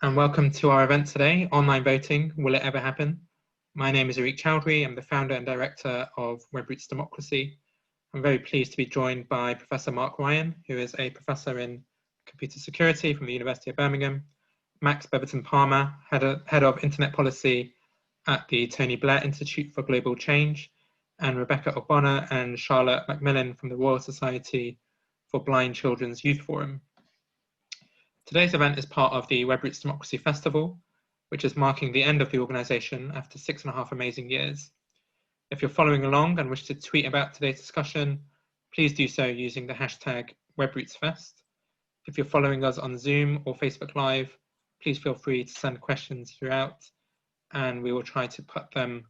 and welcome to our event today, Online Voting, Will It Ever Happen? My name is Areeq Chowdhury. I'm the founder and director of WebRoots Democracy. I'm very pleased to be joined by Professor Mark Ryan, who is a professor in computer security from the University of Birmingham, Max Beverton-Palmer, head of internet policy at the Tony Blair Institute for Global Change, and Rebecca Ogbonna and Charlotte McMillan from the Royal Society for Blind Children's Youth Forum. Today's event is part of the WebRoots Democracy Festival, which is marking the end of the organisation after 6.5 amazing years. If you're following along and wish to tweet about today's discussion, please do so using the hashtag WebRootsFest. If you're following us on Zoom or Facebook Live, please feel free to send questions throughout, and we will try to put them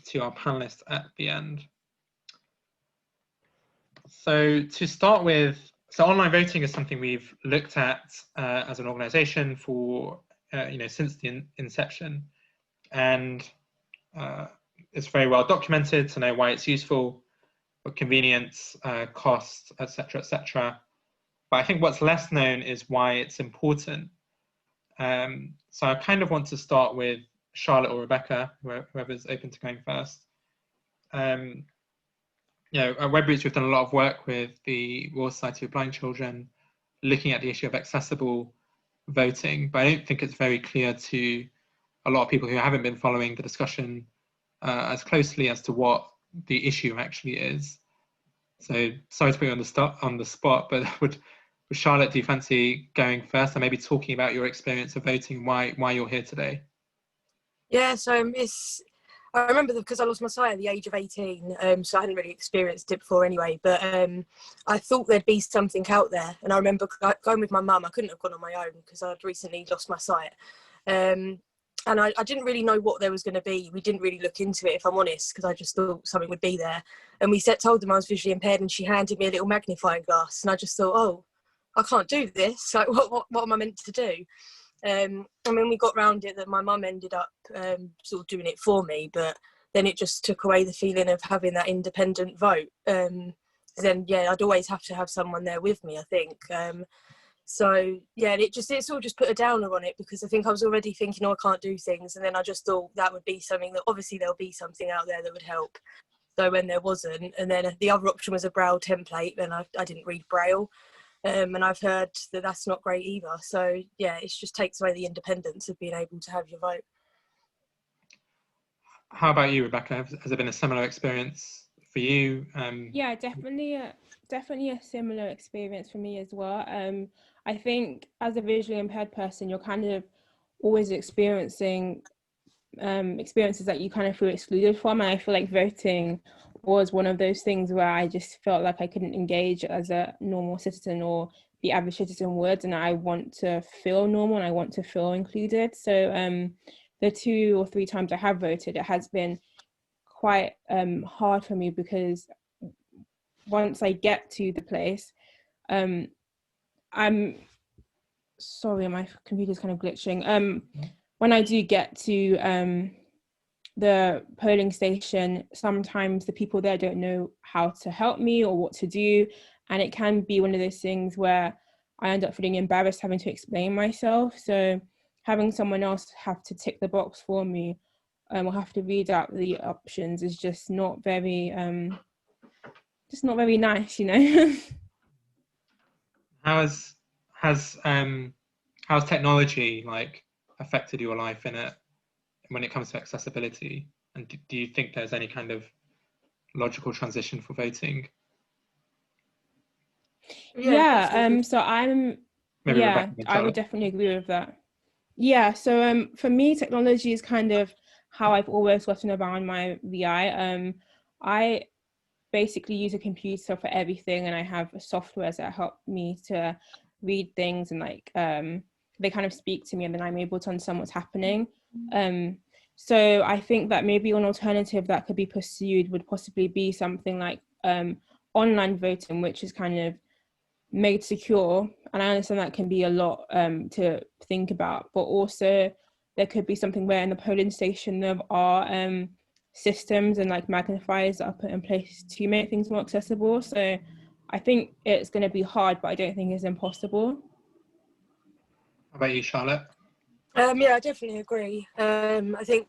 to our panelists at the end. So to start with, online voting is something we've looked at as an organisation for since the inception, and it's very well documented to know why it's useful, for convenience, cost, etc., etc. But I think what's less known is why it's important. So I kind of want to start with Charlotte or Rebecca, whoever's open to going first. At WebRoots, we've done a lot of work with the Royal Society of Blind Children, looking at the issue of accessible voting, but I don't think it's very clear to a lot of people who haven't been following the discussion as closely as to what the issue actually is. So sorry to put you on the spot, but would Charlotte, do you fancy going first and maybe talking about your experience of voting, why you're here today? Yeah, so I remember because I lost my sight at the age of 18, so I hadn't really experienced it before anyway, but I thought there'd be something out there. And I remember going with my mum. I couldn't have gone on my own because I'd recently lost my sight. And I didn't really know what there was going to be. We didn't really look into it, if I'm honest, because I just thought something would be there. And we told them I was visually impaired, and she handed me a little magnifying glass. And I just thought, oh, I can't do this. Like, what am I meant to do? And when we got round it, that my mum ended up sort of doing it for me, but then it just took away the feeling of having that independent vote. Then I'd always have to have someone there with me, I think. So yeah, it sort of just put a downer on it, because I think I was already thinking, oh, I can't do things, and then I just thought that would be something that obviously there'll be something out there that would help. So when there wasn't, and then the other option was a Braille template, then I didn't read Braille. And I've heard that that's not great either. So yeah, it just takes away the independence of being able to have your vote. How about you, Rebecca? Has it been a similar experience for you? Yeah, definitely a similar experience for me as well. I think as a visually impaired person, you're kind of always experiencing experiences that you kind of feel excluded from, and I feel like voting was one of those things where I just felt like I couldn't engage as a normal citizen or the average citizen would, and I want to feel normal and I want to feel included. So the 2 or 3 times I have voted, it has been quite hard for me, because once I get to the place, I'm sorry, my computer's kind of glitching. When I do get to the polling station, sometimes the people there don't know how to help me or what to do, and it can be one of those things where I end up feeling embarrassed having to explain myself. So having someone else have to tick the box for me or have to read out the options is just not very nice, you know. How's technology affected your life in it when it comes to accessibility? And do you think there's any kind of logical transition for voting? Yeah, so I would definitely agree with that. Yeah, so for me, technology is kind of how I've always gotten around my VI. I basically use a computer for everything, and I have softwares that help me to read things, and they kind of speak to me, and then I'm able to understand what's happening. So I think that maybe an alternative that could be pursued would possibly be something like online voting, which is kind of made secure. And I understand that can be a lot to think about, but also there could be something where in the polling station there are systems and magnifiers that are put in place to make things more accessible. So I think it's going to be hard, but I don't think it's impossible. How about you, Charlotte? Yeah, I definitely agree. I think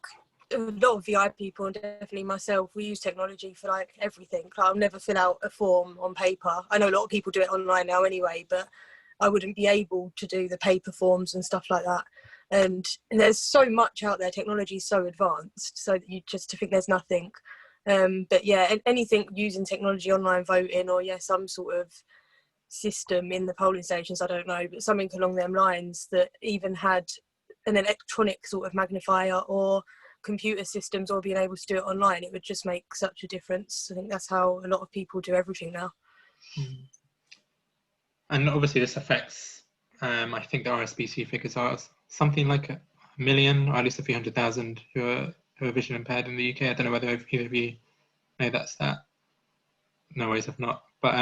a lot of VI people, and definitely myself, we use technology for like everything. Like, I'll never fill out a form on paper. I know a lot of people do it online now anyway, but I wouldn't be able to do the paper forms and stuff like that. And there's so much out there. Technology is so advanced, so that you just to think there's nothing. But yeah, anything using technology, online voting, or some sort of system in the polling stations, I don't know, but something along them lines that even had an electronic sort of magnifier or computer systems, or being able to do it online, it would just make such a difference. I think that's how a lot of people do everything now. And obviously this affects, I think the RSBC figures are something like 1 million, or at least a few 100,000 who are vision impaired in the UK. I don't know whether either of you know that stat. No worries if not. But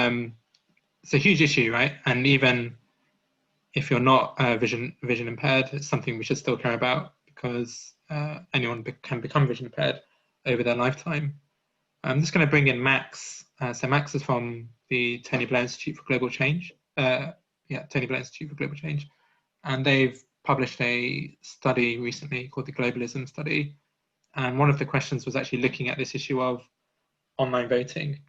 it's a huge issue, right? And even if you're not vision impaired, it's something we should still care about, because anyone can become vision impaired over their lifetime. I'm just going to bring in Max. So Max is from the Tony Blair Institute for Global Change. Tony Blair Institute for Global Change. And they've published a study recently called the Globalism Study. And one of the questions was actually looking at this issue of online voting.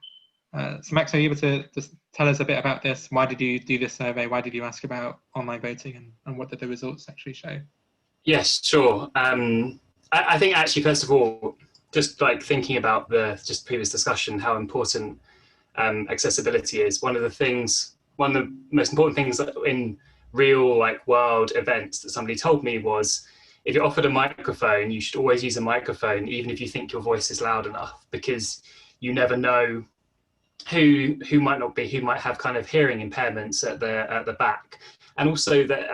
So Max, are you able to just tell us a bit about this? Why did you do this survey? Why did you ask about online voting, and what did the results actually show? Yes, sure. I think actually, first of all, just like thinking about the previous discussion, how important accessibility is. One of the most important things in real world events that somebody told me was, if you're offered a microphone, you should always use a microphone, even if you think your voice is loud enough, because you never know who might have kind of hearing impairments at the back. And also that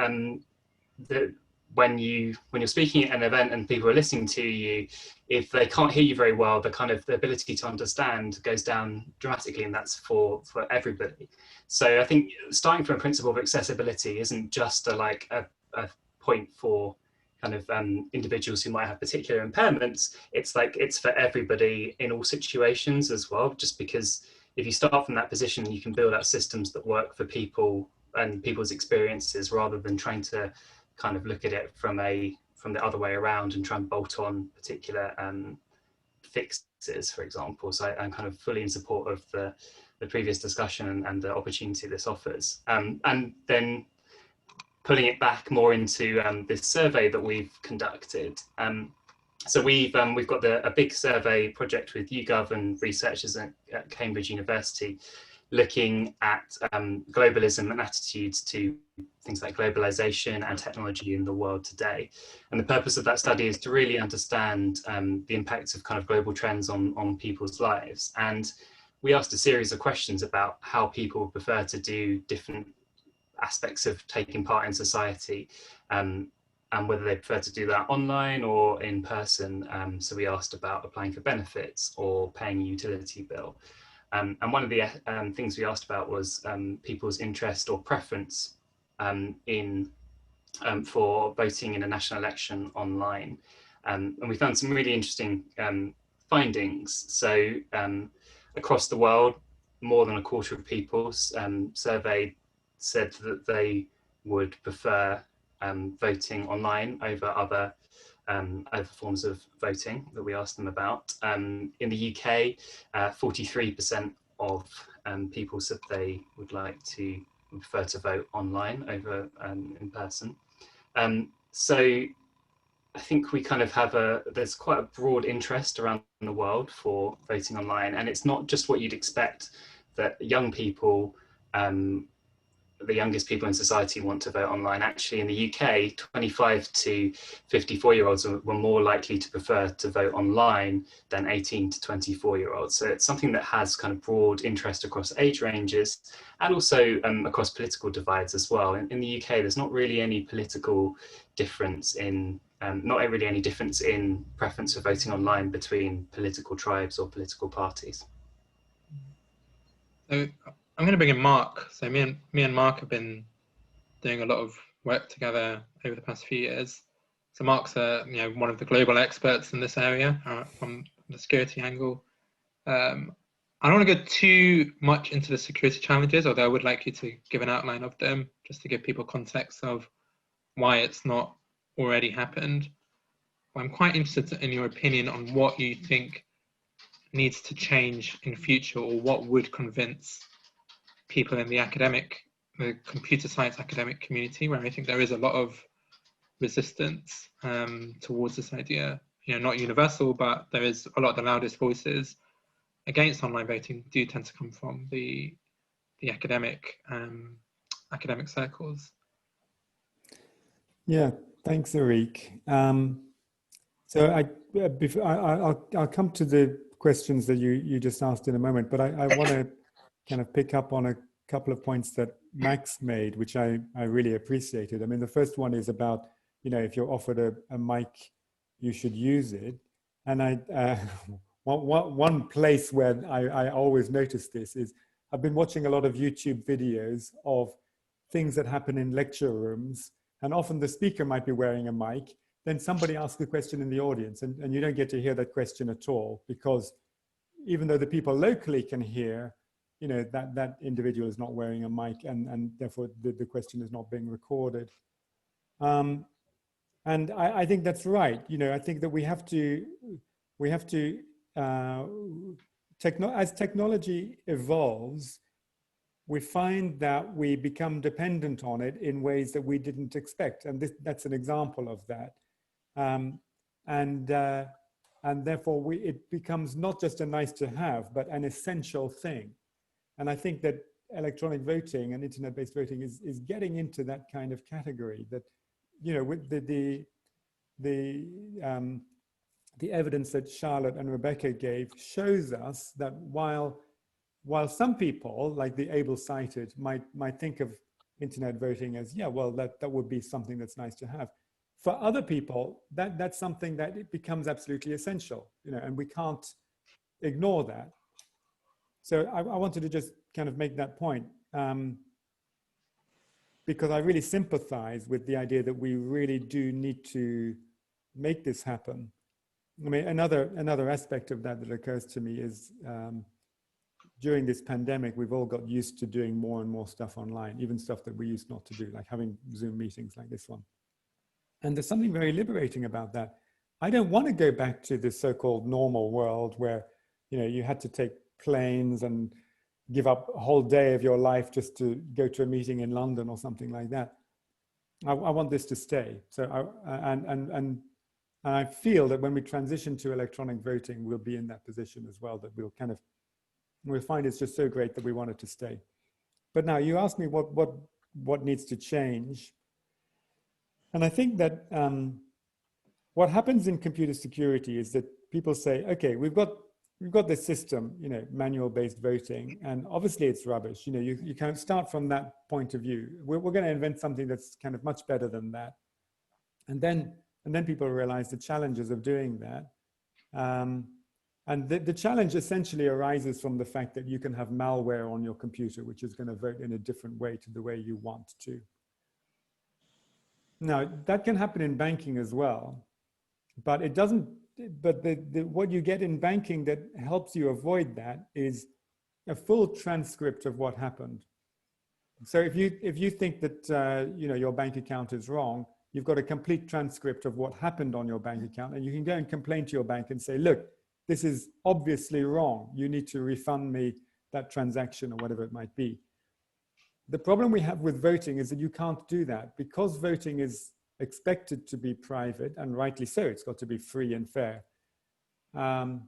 when you're speaking at an event and people are listening to you, if they can't hear you very well, the ability to understand goes down dramatically, and that's for everybody. So I think starting from a principle of accessibility isn't just a point for kind of individuals who might have particular impairments. It's for everybody in all situations as well, just because if you start from that position, you can build out systems that work for people and people's experiences, rather than trying to kind of look at it from the other way around and try and bolt on particular fixes, for example. So I'm kind of fully in support of the previous discussion and the opportunity this offers. And then pulling it back more into this survey that we've conducted. So we've got a big survey project with YouGov and researchers at Cambridge University, looking at globalism and attitudes to things like globalization and technology in the world today. And the purpose of that study is to really understand the impacts of kind of global trends on people's lives. And we asked a series of questions about how people prefer to do different aspects of taking part in society, and whether they prefer to do that online or in person. So we asked about applying for benefits or paying a utility bill. And one of the things we asked about was people's interest or preference for voting in a national election online. And we found some really interesting findings. So across the world, more than a quarter of people surveyed said that they would prefer voting online over other forms of voting that we asked them about. In the UK, 43% of people said they would prefer to vote online over in person. So I think we kind of have there's quite a broad interest around the world for voting online, and it's not just what you'd expect, that young people, the youngest people in society, want to vote online. Actually, in the UK, 25 to 54-year-olds were more likely to prefer to vote online than 18 to 24-year-olds. So it's something that has kind of broad interest across age ranges, and also across political divides as well. In the UK, there's not really any political difference in preference for voting online between political tribes or political parties. So I'm going to bring in Mark. So me and Mark have been doing a lot of work together over the past few years. So Mark's one of the global experts in this area from the security angle. I don't want to go too much into the security challenges, although I would like you to give an outline of them, just to give people context of why it's not already happened. I'm quite interested in your opinion on what you think needs to change in future, or what would convince people in the computer science academic community, where I think there is a lot of resistance towards this idea. Not universal, but there is a lot of the loudest voices against online voting do tend to come from the academic circles. Yeah, thanks, Areeq. So I'll come to the questions that you just asked in a moment, but I want to kind of pick up on a couple of points that Max made, which I really appreciated. I mean, the first one is about, if you're offered a mic, you should use it. And one place where I always notice this is I've been watching a lot of YouTube videos of things that happen in lecture rooms, and often the speaker might be wearing a mic. Then somebody asks a question in the audience, and you don't get to hear that question at all, because even though the people locally can hear, that individual is not wearing a mic, and therefore the question is not being recorded. And I think that's right. I think that as technology evolves, we find that we become dependent on it in ways that we didn't expect. And that's an example of that. And therefore it becomes not just a nice to have, but an essential thing. And I think that electronic voting and internet-based voting is getting into that kind of category, that, with the evidence that Charlotte and Rebecca gave shows us that while some people, like the able-sighted, might think of internet voting as, yeah, well, that would be something that's nice to have. For other people, that's something that it becomes absolutely essential, and we can't ignore that. So I wanted to just kind of make that point, because I really sympathize with the idea that we really do need to make this happen. I mean, another aspect of that occurs to me is during this pandemic, we've all got used to doing more and more stuff online, even stuff that we used not to do, like having Zoom meetings like this one. And there's something very liberating about that. I don't want to go back to the so-called normal world where, you had to take planes and give up a whole day of your life just to go to a meeting in London or something like that. I want this to stay. So and I feel that when we transition to electronic voting, we'll be in that position as well, that we'll find it's just so great that we want it to stay. But now you asked me what needs to change. And I think that what happens in computer security is that people say, okay, we've got this system, manual-based voting, and obviously it's rubbish. You kind of start from that point of view. We're going to invent something that's kind of much better than that. And then people realize the challenges of doing that. And the challenge essentially arises from the fact that you can have malware on your computer, which is going to vote in a different way to the way you want to. Now, that can happen in banking as well, but it doesn't. But what you get in banking that helps you avoid that is a full transcript of what happened. So if you think that your bank account is wrong, you've got a complete transcript of what happened on your bank account, and you can go and complain to your bank and say, look, this is obviously wrong. You need to refund me that transaction or whatever it might be. The problem we have with voting is that you can't do that, because voting is expected to be private, and rightly so. It's got to be free and fair. I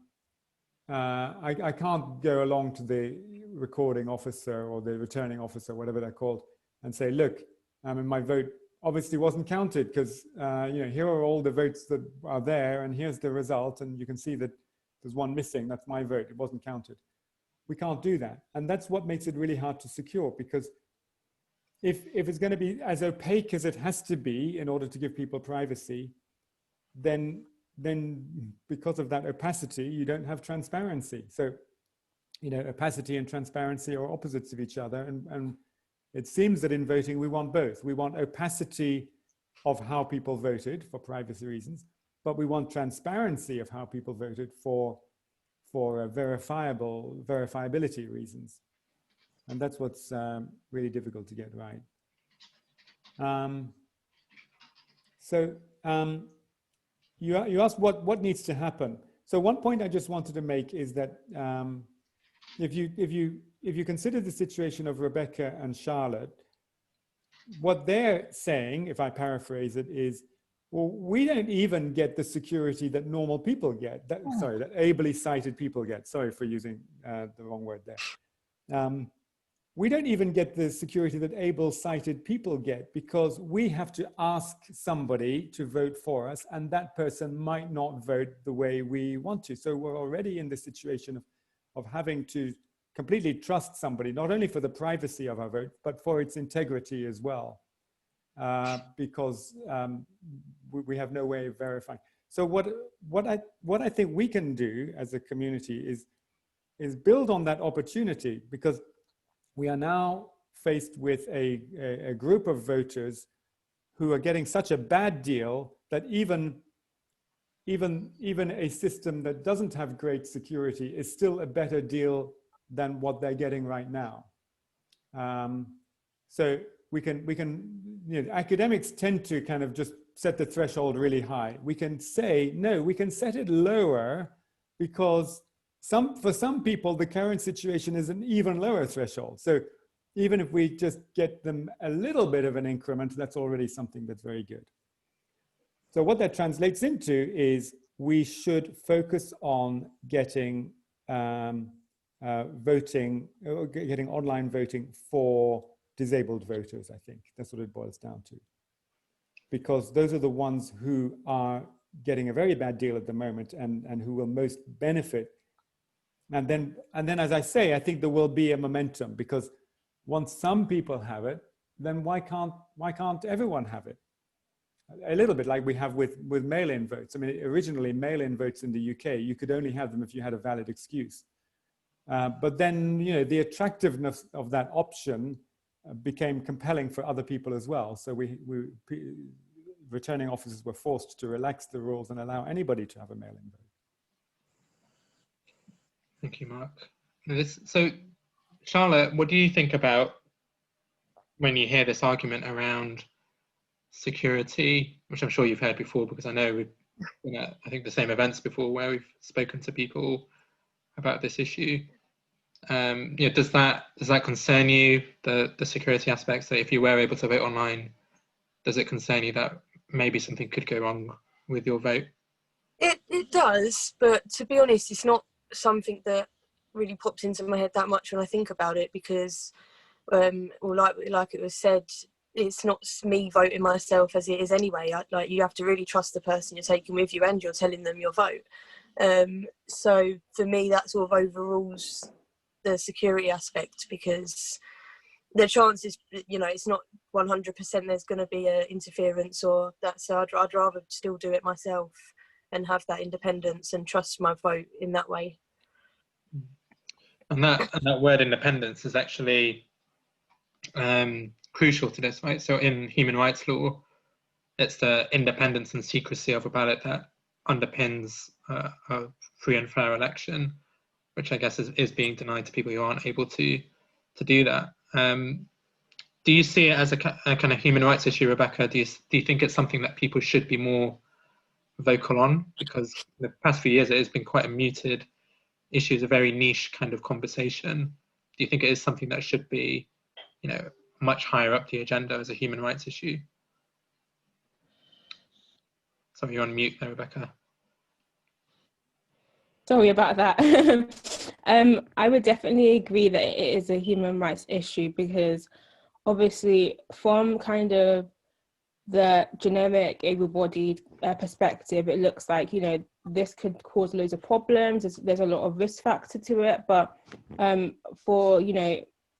can't go along to the recording officer or the returning officer, whatever they're called, and say, look, my vote obviously wasn't counted because here are all the votes that are there, and here's the result, and you can see that there's one missing. That's my vote. It wasn't counted. We can't do that, and that's what makes it really hard to secure, because if it's going to be as opaque as it has to be in order to give people privacy, then because of that opacity, you don't have transparency. So, opacity and transparency are opposites of each other. And it seems that in voting, we want both. We want opacity of how people voted for privacy reasons, but we want transparency of how people voted for verifiability reasons. And that's what's really difficult to get right. you asked what needs to happen. So one point I just wanted to make is that if you consider the situation of Rebecca and Charlotte, what they're saying, if I paraphrase it, is, well, we don't even get the security that normal people get. That ably sighted people get. Sorry for using the wrong word there. We don't even get the security that able-sighted people get, because we have to ask somebody to vote for us, and that person might not vote the way we want to. So we're already in the situation of having to completely trust somebody, not only for the privacy of our vote, but for its integrity as well, because we have no way of verifying. So what I think we can do as a community is build on that opportunity, because we are now faced with a group of voters who are getting such a bad deal that even a system that doesn't have great security is still a better deal than what they're getting right now. So we can, academics tend to kind of just set the threshold really high. We can say, no, we can set it lower, because for some people, the current situation is an even lower threshold. So even if we just get them a little bit of an increment, that's already something that's very good. So what that translates into is we should focus on getting voting, getting online voting for disabled voters, I think. That's what it boils down to. Because those are the ones who are getting a very bad deal at the moment and who will most benefit. And then, as I say, I think there will be a momentum, because once some people have it, then why can't everyone have it? A little bit like we have with mail-in votes. I mean, originally mail-in votes in the UK, you could only have them if you had a valid excuse. But then, the attractiveness of that option became compelling for other people as well. So returning officers were forced to relax the rules and allow anybody to have a mail-in vote. Thank you, Mark. So, Charlotte, what do you think about when you hear this argument around security, which I'm sure you've heard before, because I know we've been at, I think, the same events before where we've spoken to people about this issue. Does that concern you, the security aspects, that if you were able to vote online, does it concern you that maybe something could go wrong with your vote? It does, but to be honest, it's not something that really pops into my head that much when I think about it, because like it was said, it's not me voting myself as it is anyway. Like, you have to really trust the person you're taking with you, and you're telling them your vote. So for me, that sort of overrules the security aspect, because the chances, it's not 100% there's going to be a interference or that. So I'd rather still do it myself and have that independence and trust my vote in that way. And that word independence is actually crucial to this, right? So in human rights law, it's the independence and secrecy of a ballot that underpins a free and fair election, which I guess is being denied to people who aren't able to do that. Do you see it as a kind of human rights issue, Rebecca? Do you think it's something that people should be more vocal on? Because the past few years it has been quite a muted issue, it's a very niche kind of conversation. Do you think it is something that should be, much higher up the agenda as a human rights issue? Sorry, you're on mute there, Rebecca. Sorry about that. I would definitely agree that it is a human rights issue, because obviously from kind of the generic able-bodied perspective, it looks like, this could cause loads of problems. There's a lot of risk factor to it. But for,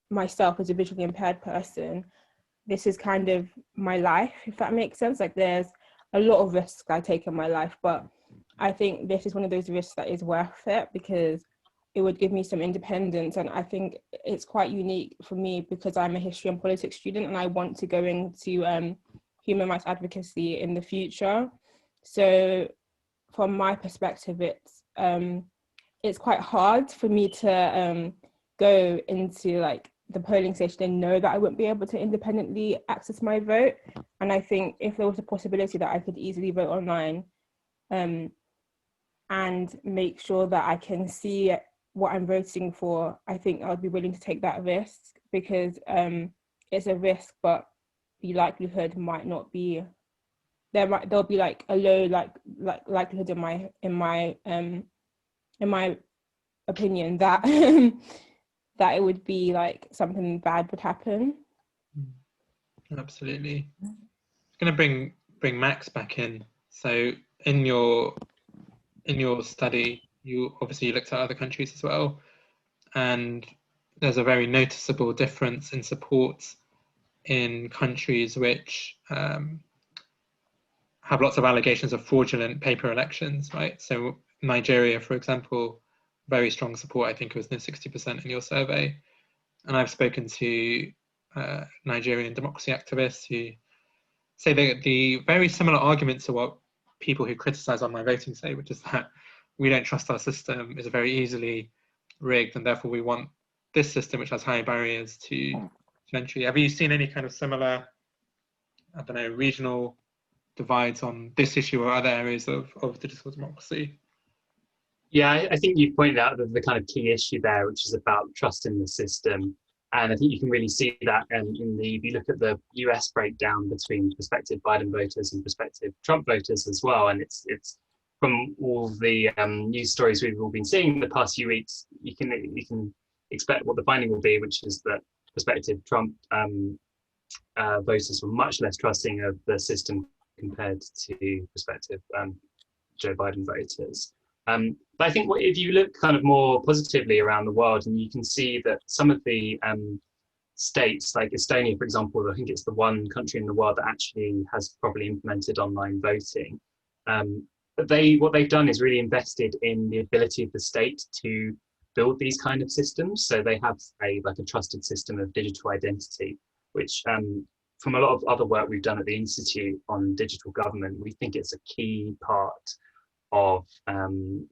myself as a visually impaired person, this is kind of my life, if that makes sense. Like, there's a lot of risks I take in my life, but I think this is one of those risks that is worth it, because it would give me some independence. And I think it's quite unique for me, because I'm a history and politics student and I want to go into human rights advocacy in the future. So from my perspective, it's quite hard for me to go into like the polling station and know that I wouldn't be able to independently access my vote. And I think if there was a possibility that I could easily vote online, and make sure that I can see what I'm voting for, I think I would be willing to take that risk, because it's a risk, but the likelihood might not be there'll be like a low likelihood in my opinion that that it would be like something bad would happen. Absolutely. I'm going to bring Max back in. So in your study, you obviously looked at other countries as well, and there's a very noticeable difference in support in countries which have lots of allegations of fraudulent paper elections, right? So Nigeria, for example, very strong support. I think it was near 60% in your survey. And I've spoken to Nigerian democracy activists who say that the very similar arguments to what people who criticize online voting say, which is that we don't trust our system, is very easily rigged, and therefore we want this system which has high barriers to entry. Have you seen any kind of similar, I don't know, regional divides on this issue or other areas of digital democracy? Yeah, I think you pointed out the kind of key issue there, which is about trust in the system. And I think you can really see that if you look at the US breakdown between prospective Biden voters and prospective Trump voters as well. And it's from all the news stories we've all been seeing in the past few weeks, you can expect what the finding will be, which is that prospective Trump voters were much less trusting of the system compared to prospective Joe Biden voters. But I think if you look kind of more positively around the world, and you can see that some of the states, like Estonia, for example, I think it's the one country in the world that actually has properly implemented online voting. But what they've done is really invested in the ability of the state to build these kind of systems. So they have a trusted system of digital identity, which from a lot of other work we've done at the Institute on digital government, we think it's a key part of,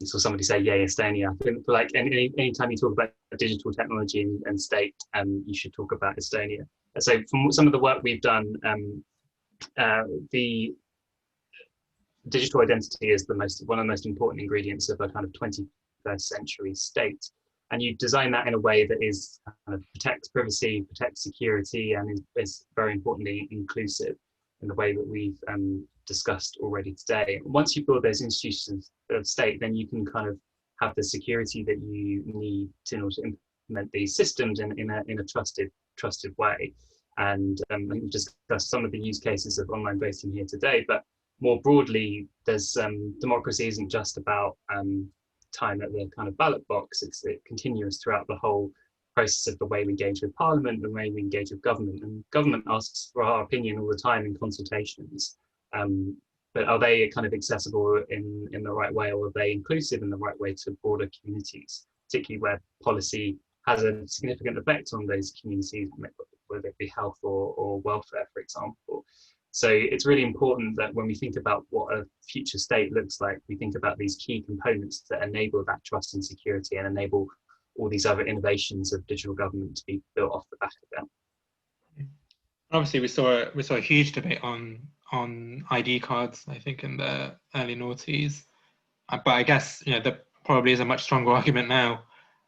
saw somebody say, yay, Estonia. I think like anytime you talk about digital technology and state, you should talk about Estonia. So from some of the work we've done, the digital identity is one of the most important ingredients of a kind of 21st century state. And you design that in a way that is kind of protects privacy, protects security, and is very importantly inclusive in the way that we've discussed already today. Once you build those institutions of state, then you can kind of have the security that you need in order to implement these systems in a trusted way. And we've discussed some of the use cases of online voting here today, but more broadly, there's democracy isn't just about time at the kind of ballot box. It's continuous throughout the whole process of the way we engage with Parliament, the way we engage with government. And government asks for our opinion all the time in consultations. But are they kind of accessible in the right way, or are they inclusive in the right way to broader communities, particularly where policy has a significant effect on those communities, whether it be health or welfare, for example. So it's really important that when we think about what a future state looks like, we think about these key components that enable that trust and security and enable all these other innovations of digital government to be built off the back of them. Obviously, we saw a huge debate on ID cards, I think, in the early noughties. But I guess there probably is a much stronger argument now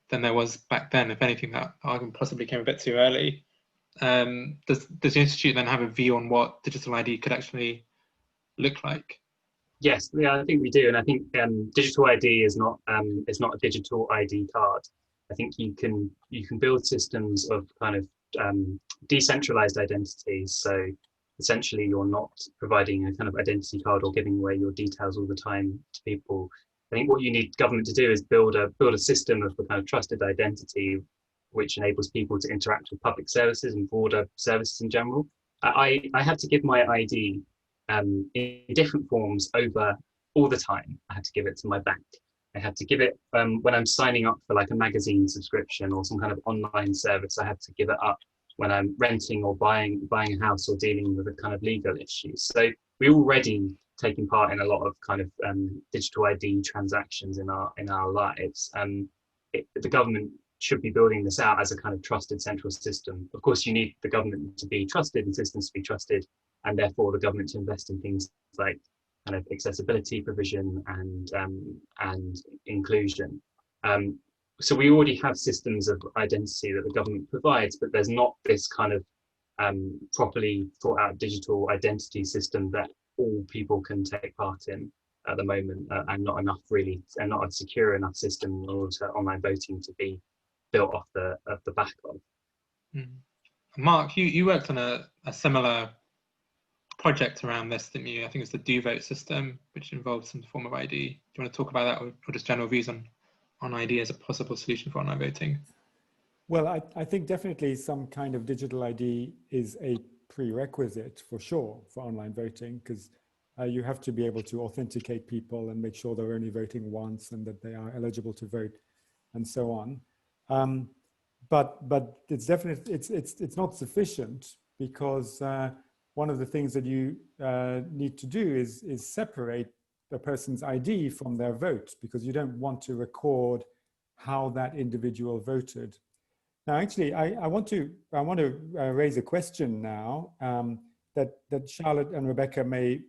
than there was back then. If anything, that argument possibly came a bit too early. Does the Institute then have a view on what digital ID could actually look like? Yes, yeah, I think we do, and I think digital ID is not a digital ID card. I think you can build systems of kind of decentralized identities. So essentially, you're not providing a kind of identity card or giving away your details all the time to people. I think what you need government to do is build a system of the kind of trusted identity, which enables people to interact with public services and broader services in general. I had to give my ID in different forms over all the time. I had to give it to my bank. I had to give it when I'm signing up for like a magazine subscription or some kind of online service. I had to give it up when I'm renting or buying a house or dealing with a kind of legal issues. So we're already taking part in a lot of kind of digital ID transactions in our lives. The government should be building this out as a kind of trusted central system. Of course, you need the government to be trusted and systems to be trusted, and therefore the government to invest in things like kind of accessibility provision and inclusion. So we already have systems of identity that the government provides, but there's not this kind of properly thought out digital identity system that all people can take part in at the moment, and not enough really, and not a secure enough system in order for online voting to be built off the back of. Mark, you worked on a similar project around this, didn't you? I think it's the Do Vote system, which involves some form of ID. Do you want to talk about that, or just general views on ID as a possible solution for online voting? Well, I think definitely some kind of digital ID is a prerequisite for sure for online voting, because you have to be able to authenticate people and make sure they're only voting once and that they are eligible to vote and so on. But it's definitely, it's not sufficient, because one of the things that you need to do is separate the person's ID from their vote, because you don't want to record how that individual voted. Now, actually, I want to raise a question now that Charlotte and Rebecca may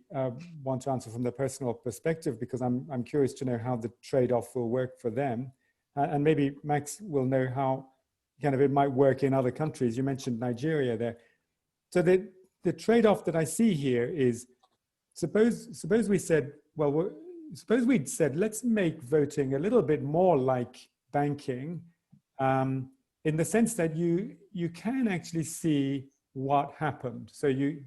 want to answer from their personal perspective, because I'm curious to know how the trade-off will work for them, and maybe Max will know how kind of it might work in other countries. You mentioned Nigeria there. So the trade-off that I see here is, suppose we said, well, suppose we'd said, let's make voting a little bit more like banking, in the sense that you can actually see what happened. So you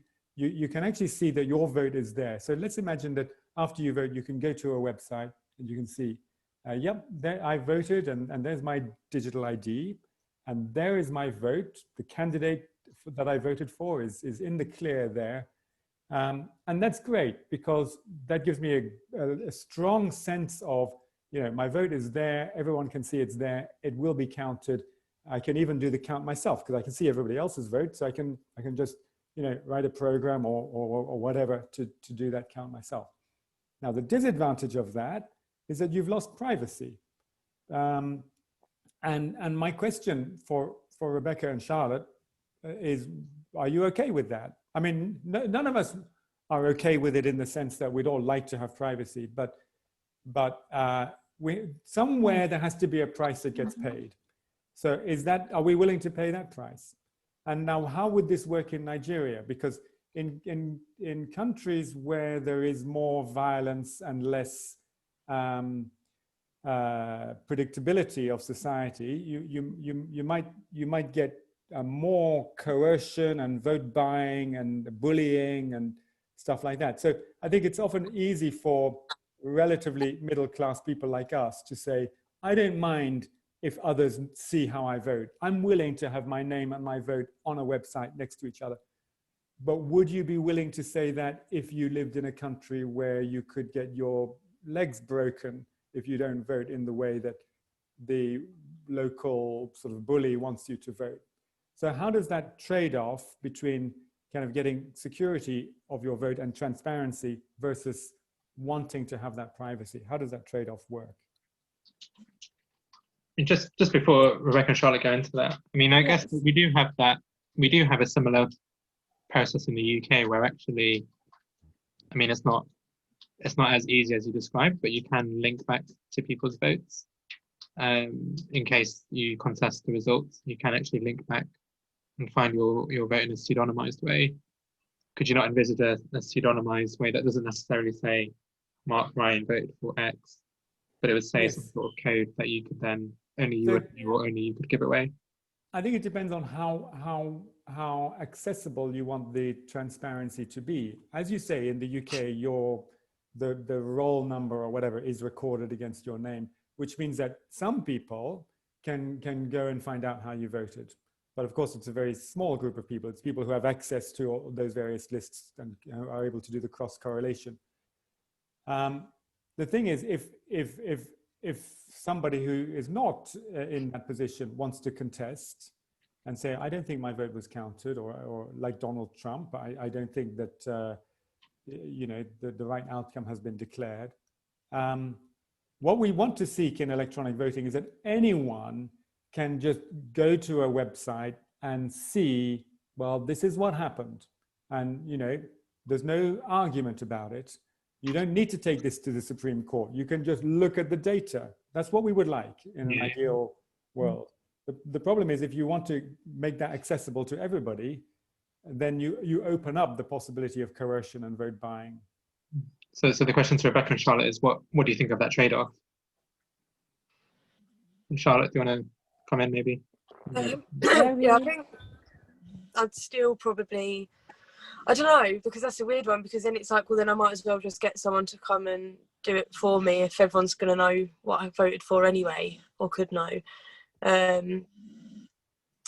can actually see that your vote is there. So let's imagine that after you vote, you can go to a website and you can see, yep, there I voted, and there's my digital ID, and there is my vote. The candidate that I voted for is in the clear there. And that's great, because that gives me a strong sense of, you know, my vote is there, everyone can see it's there, it will be counted. I can even do the count myself, because I can see everybody else's vote, so I can just, you know, write a program or whatever to do that count myself. Now, the disadvantage of that is that you've lost privacy. And my question for Rebecca and Charlotte is, are you okay with that? I mean, none of us are okay with it in the sense that we'd all like to have privacy, but somewhere there has to be a price that gets paid. So are we willing to pay that price? And now, how would this work in Nigeria? Because in countries where there is more violence and less predictability of society, you might get more coercion and vote buying and bullying and stuff like that. So I think it's often easy for relatively middle-class people like us to say, I don't mind if others see how I vote. I'm willing to have my name and my vote on a website next to each other. But would you be willing to say that if you lived in a country where you could get your legs broken if you don't vote in the way that the local sort of bully wants you to vote? So how does that trade-off between kind of getting security of your vote and transparency versus wanting to have that privacy, how does that trade-off work? Just before Rebecca and Charlotte go into that, I mean, I guess we do have a similar process in the UK where actually, I mean, it's not as easy as you described, but you can link back to people's votes. In case you contest the results, you can actually link back and find your vote in a pseudonymized way. Could you not envisage a pseudonymized way that doesn't necessarily say Mark Ryan voted for X, but it would say some sort of code that you could then only you could give away? I think it depends on how accessible you want the transparency to be. As you say, in the UK, the roll number or whatever is recorded against your name, which means that some people can go and find out how you voted. But of course, it's a very small group of people. It's people who have access to all those various lists and are able to do the cross correlation. The thing is, if somebody who is not in that position wants to contest and say, I don't think my vote was counted, or like Donald Trump, I don't think that you know, the right outcome has been declared. What we want to seek in electronic voting is that anyone can just go to a website and see, well, this is what happened. And, you know, there's no argument about it. You don't need to take this to the Supreme Court. You can just look at the data. That's what we would like in an ideal world. The problem is, if you want to make that accessible to everybody, then you open up the possibility of coercion and vote buying. So the question to Rebecca and Charlotte is, what do you think of that trade-off? Charlotte, do you want to comment maybe? Yeah, I think I'd still probably, I don't know, because that's a weird one, because then it's like, well, then I might as well just get someone to come and do it for me if everyone's going to know what I voted for anyway, or could know.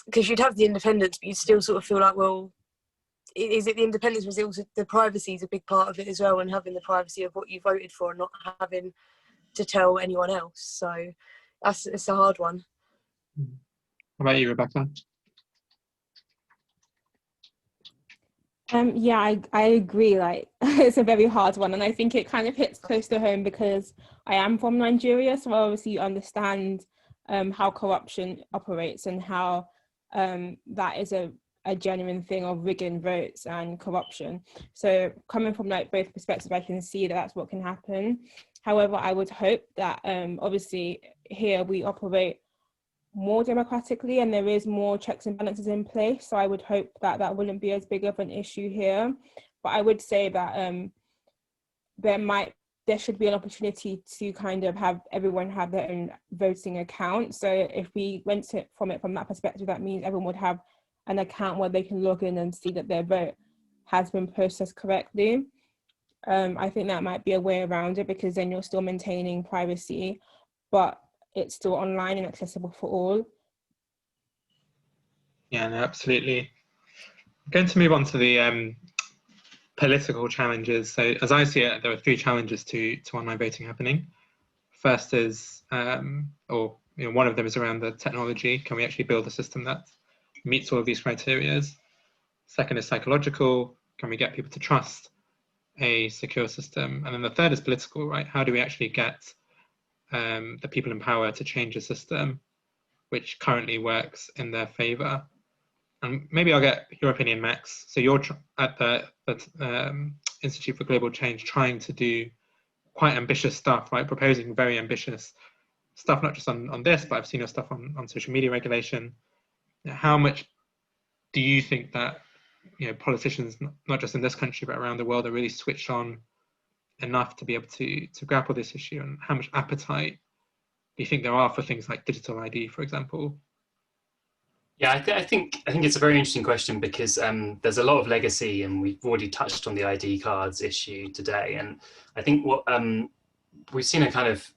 Because you'd have the independence, but you'd still sort of feel like, well, is it the independence, was it also the privacy is a big part of it as well, and having the privacy of what you voted for and not having to tell anyone else. So it's a hard one. How about you, Rebecca? Yeah, I agree. Like, it's a very hard one, and I think it kind of hits close to home because I am from Nigeria, so I obviously understand how corruption operates and how that is a genuine thing of rigging votes and corruption. So coming from like both perspectives, I can see that that's what can happen. However, I would hope that obviously here we operate more democratically and there is more checks and balances in place. So I would hope that that wouldn't be as big of an issue here. But I would say that there should be an opportunity to kind of have everyone have their own voting account. So if we went from that perspective, that means everyone would have an account where they can log in and see that their vote has been processed correctly. I think that might be a way around it, because then you're still maintaining privacy, but it's still online and accessible for all. Yeah, no, absolutely. I'm going to move on to the political challenges. So as I see it, there are 3 challenges to online voting happening. First is, one of them is around the technology. Can we actually build a system that meets all of these criteria? Second is psychological. Can we get people to trust a secure system? And then the third is political, right? How do we actually get the people in power to change a system which currently works in their favor? And maybe I'll get your opinion, Max. So you're at the Institute for Global Change, trying to do quite ambitious stuff, right? Proposing very ambitious stuff, not just on this, but I've seen your stuff on social media regulation. How much do you think that politicians, not just in this country but around the world, are really switched on enough to be able to grapple this issue? And how much appetite do you think there are for things like digital ID, for example? Yeah, I think it's a very interesting question, because there's a lot of legacy, and we've already touched on the ID cards issue today. And I think what we've seen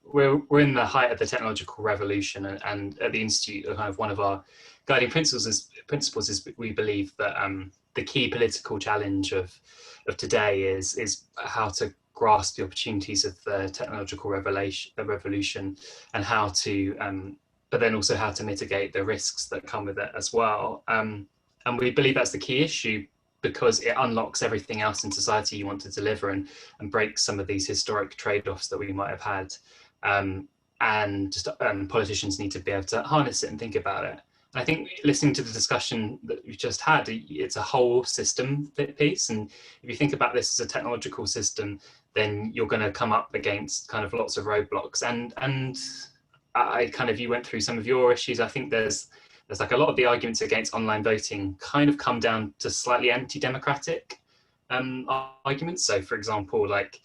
we're in the height of the technological revolution, and at the Institute, kind of one of our guiding principles is we believe that the key political challenge of today is how to grasp the opportunities of the technological revolution, and how to but then also how to mitigate the risks that come with it as well. And we believe that's the key issue, because it unlocks everything else in society you want to deliver, and breaks some of these historic trade-offs that we might have had. And just politicians need to be able to harness it and think about it. And I think listening to the discussion that we've just had, it's a whole system piece. And if you think about this as a technological system, then you're going to come up against kind of lots of roadblocks. And you went through some of your issues. I think there's like a lot of the arguments against online voting kind of come down to slightly anti-democratic arguments. So, for example, like,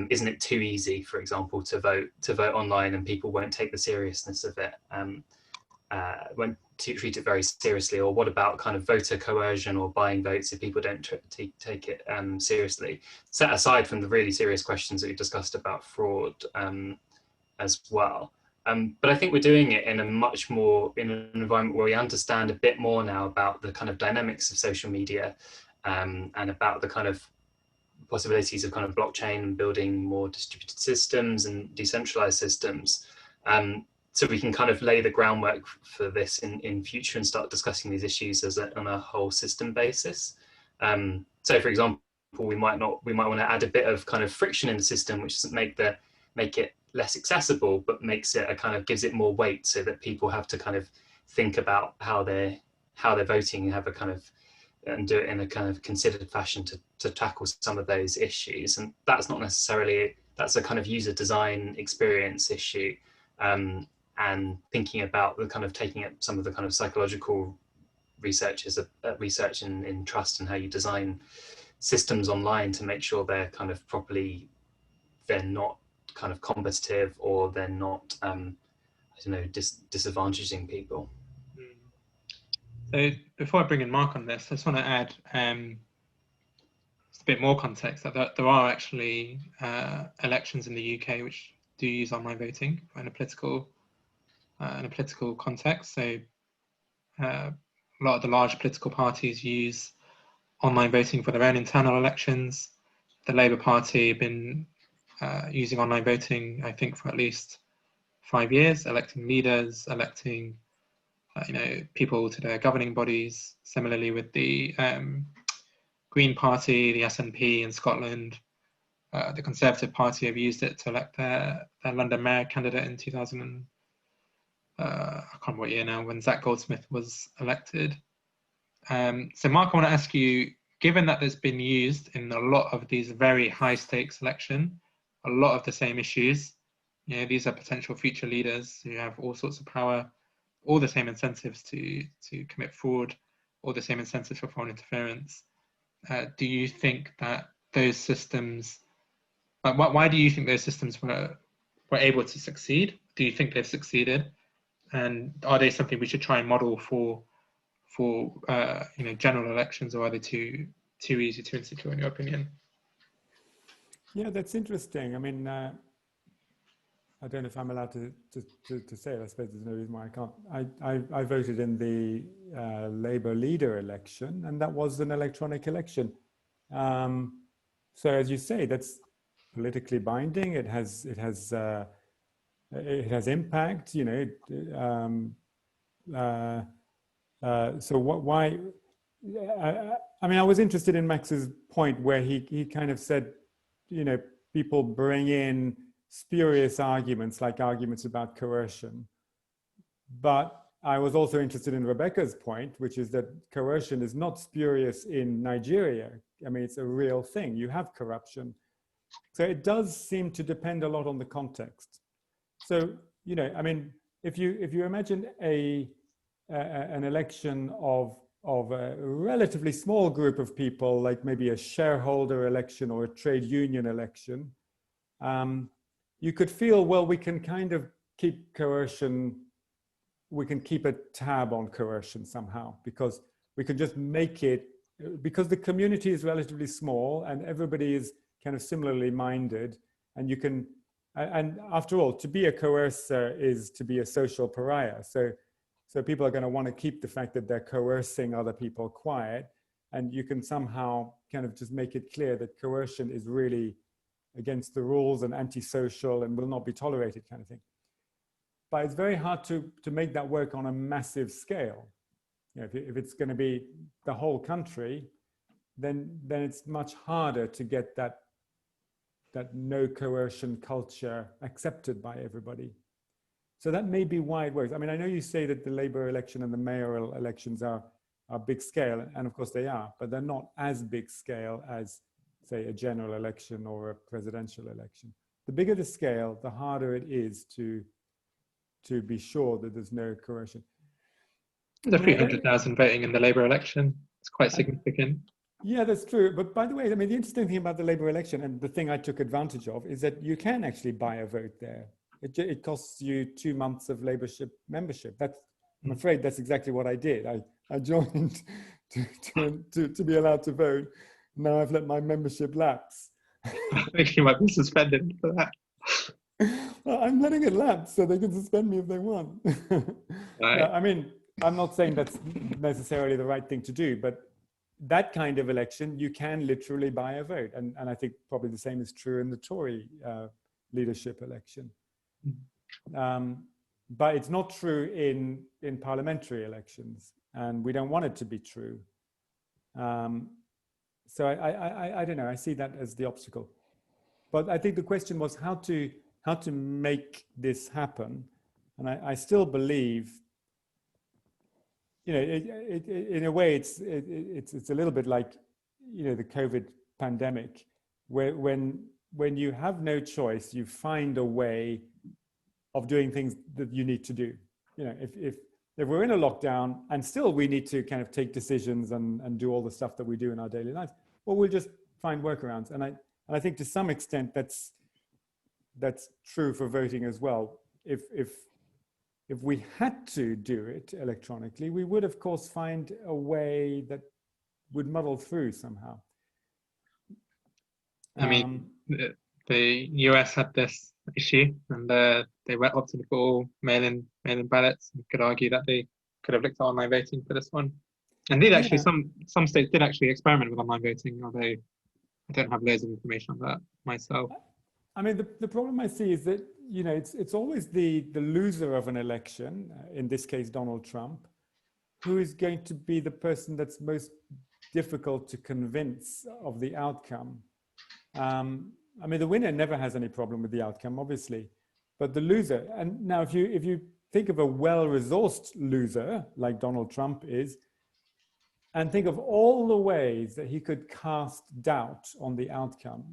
isn't it too easy, for example, to vote online, and people won't take the seriousness of it, won't treat it very seriously? Or what about kind of voter coercion or buying votes if people don't take it seriously? Set aside from the really serious questions that we discussed about fraud as well. But I think we're doing it in an environment where we understand a bit more now about the kind of dynamics of social media, and about the kind of possibilities of kind of blockchain and building more distributed systems and decentralized systems. So we can kind of lay the groundwork for this in future and start discussing these issues on a whole system basis. So, for example, we might want to add a bit of kind of friction in the system, which doesn't make it less accessible, but makes it gives it more weight, so that people have to kind of think about how they're voting and have a kind of, and do it in a kind of considered fashion to tackle some of those issues. And that's not necessarily, that's a kind of user design experience issue, and thinking about the kind of taking up some of the kind of psychological research in trust and how you design systems online to make sure they're kind of properly, they're not kind of combative, or they're not, I don't know, disadvantaging people. So before I bring in Mark on this, I just want to add just a bit more context that there are actually elections in the UK which do use online voting in a political context. So a lot of the large political parties use online voting for their own internal elections. The Labour Party have been using online voting, I think, for at least 5 years, electing leaders, electing people to their governing bodies. Similarly with the Green Party, the SNP in Scotland, the Conservative Party have used it to elect their London Mayor candidate in 2000. I can't remember what year now, when Zach Goldsmith was elected. So Mark, I want to ask you, given that there's been used in a lot of these very high stakes election, a lot of the same issues, these are potential future leaders who have all sorts of power, all the same incentives to commit fraud, all the same incentives for foreign interference. Do you think that those systems, why do you think those systems were able to succeed? Do you think they've succeeded? And are they something we should try and model for general elections, or are they too easy, too insecure in your opinion? Yeah, that's interesting. I mean, I don't know if I'm allowed to say it. I suppose there's no reason why I can't. I voted in the Labour leader election, and that was an electronic election. So as you say, that's politically binding. It has impact. So why? I mean, I was interested in Max's point where he kind of said, people bring in spurious arguments, like arguments about coercion. But I was also interested in Rebecca's point, which is that coercion is not spurious in Nigeria. I mean, it's a real thing. You have corruption. So it does seem to depend a lot on the context. So, I mean, if you imagine an election of a relatively small group of people, like maybe a shareholder election or a trade union election, you could feel, well, we can kind of keep coercion, we can keep a tab on coercion somehow, because we can just make it, because the community is relatively small and everybody is kind of similarly minded, and you can, and after all, to be a coercer is to be a social pariah. So people are going to want to keep the fact that they're coercing other people quiet, and you can somehow kind of just make it clear that coercion is really against the rules and antisocial and will not be tolerated, kind of thing. But it's very hard to make that work on a massive scale. If it's going to be the whole country, then it's much harder to get that no coercion culture accepted by everybody. So that may be why it works. I mean, I know you say that the Labour election and the mayoral elections are big scale, and of course they are, but they're not as big scale as, say, a general election or a presidential election. The bigger the scale, the harder it is to be sure that there's no coercion. There's 300,000 voting in the Labour election. It's quite significant. Yeah, that's true. But by the way, I mean, the interesting thing about the Labour election, and the thing I took advantage of, is that you can actually buy a vote there. It costs you 2 months of Labour membership. I'm afraid that's exactly what I did. I joined to be allowed to vote. Now I've let my membership lapse. I think you might be suspended for that. Well, I'm letting it lapse so they can suspend me if they want. Right. No, I mean, I'm not saying that's necessarily the right thing to do, but that kind of election, you can literally buy a vote. And I think probably the same is true in the Tory leadership election. But it's not true in parliamentary elections, and we don't want it to be true. So I don't know, I see that as the obstacle. But I think the question was how to make this happen. And I still believe in a way, it's a little bit like, the COVID pandemic, where when you have no choice, you find a way of doing things that you need to do. If we're in a lockdown and still we need to kind of take decisions and do all the stuff that we do in our daily lives, well, we'll just find workarounds. And I think to some extent that's true for voting as well. If we had to do it electronically, we would of course find a way that would muddle through somehow. I mean, the US had this issue, and they opted for all mail-in ballots. You could argue that they could have looked at online voting for this one. And did actually, some states did actually experiment with online voting, although I don't have loads of information on that myself. I mean, the problem I see is that, it's always the loser of an election, in this case, Donald Trump, who is going to be the person that's most difficult to convince of the outcome. I mean, the winner never has any problem with the outcome, obviously, but the loser. And now, if you think of a well-resourced loser like Donald Trump is, and think of all the ways that he could cast doubt on the outcome,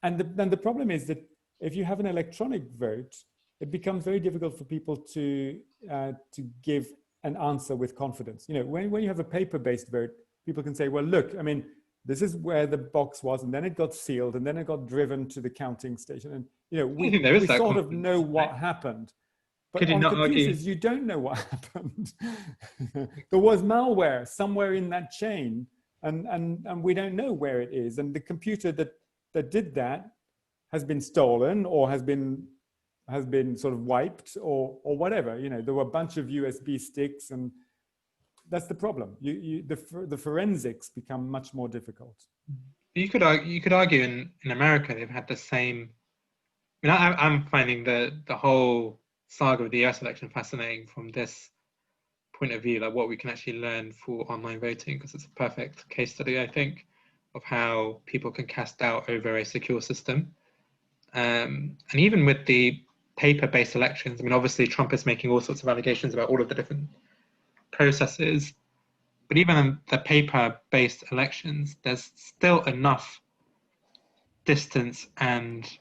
and then the problem is that if you have an electronic vote, it becomes very difficult for people to give an answer with confidence. When you have a paper-based vote, people can say, well, look, I mean, this is where the box was, and then it got sealed, and then it got driven to the counting station. And, we sort of know what happened. But on computers, you don't know what happened. There was malware somewhere in that chain, and we don't know where it is. And the computer that did that has been stolen, or has been sort of wiped, or whatever. There were a bunch of USB sticks, and that's the problem. The forensics become much more difficult. You could argue in America they've had the same. I mean, I'm finding the whole saga of the US election fascinating from this point of view, like what we can actually learn for online voting, because it's a perfect case study, I think, of how people can cast doubt over a secure system. And even with the paper-based elections, I mean, obviously Trump is making all sorts of allegations about all of the different processes, but even in the paper-based elections, there's still enough distance and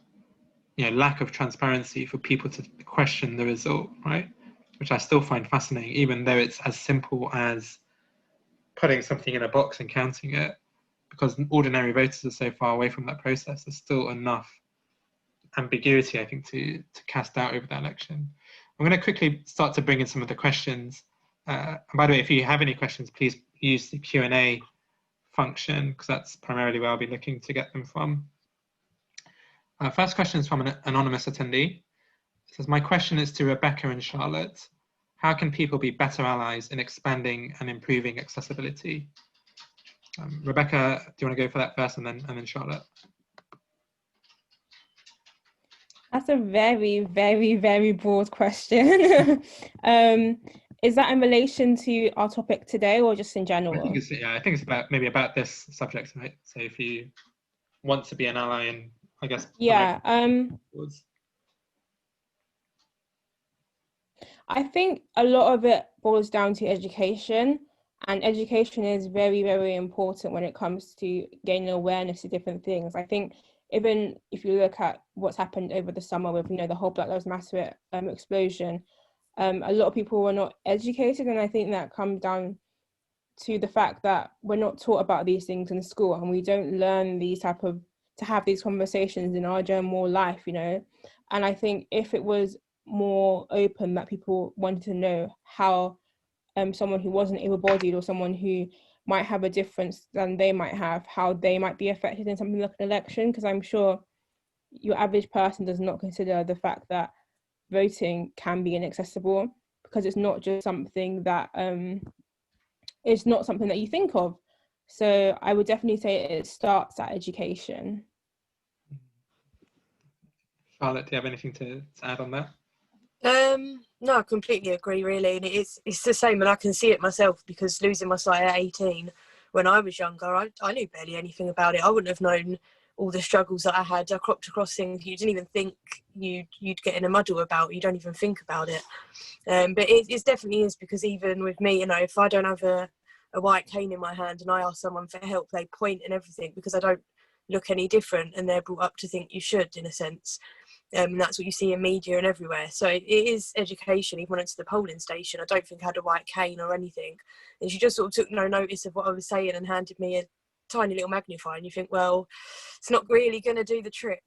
lack of transparency for people to question the result, right? Which I still find fascinating, even though it's as simple as putting something in a box and counting it, because ordinary voters are so far away from that process. There's still enough ambiguity, I think, to cast doubt over that election. I'm going to quickly start to bring in some of the questions. And by the way, if you have any questions, please use the Q&A function, because that's primarily where I'll be looking to get them from. First question is from an anonymous attendee. It says, my question is to Rebecca and Charlotte. How can people be better allies in expanding and improving accessibility? Rebecca, do you want to go for that first, and then Charlotte? That's a very, very, very broad question. Is that in relation to our topic today, or just in general? I think it's about this subject, right? So if you want to be an ally, and I guess I think a lot of it boils down to education, and education is very, very important when it comes to gaining awareness of different things. I think even if you look at what's happened over the summer with the whole Black Lives Matter explosion, a lot of people were not educated, and I think that comes down to the fact that we're not taught about these things in school, and we don't learn to have these conversations in our general life, And I think if it was more open, that people wanted to know how someone who wasn't able-bodied, or someone who might have a difference than they might have, how they might be affected in something like an election, because I'm sure your average person does not consider the fact that voting can be inaccessible, because it's not just something that you think of. So I would definitely say it starts at education. Charlotte, do you have anything to add on that? No, I completely agree, really. And it's the same, and I can see it myself, because losing my sight at 18, when I was younger, I knew barely anything about it. I wouldn't have known all the struggles that I had. I cropped across things you didn't even think you'd get in a muddle about. You don't even think about it. But it definitely is, because even with me, you know, if I don't have a white cane in my hand and I ask someone for help, they point and everything, because I don't look any different, and they're brought up to think you should, in a sense. And that's what you see in media and everywhere. So it is education. Even when I went to the polling station, I don't think I had a white cane or anything. And she just sort of took no notice of what I was saying and handed me a tiny little magnifier. And you think, well, it's not really going to do the trick.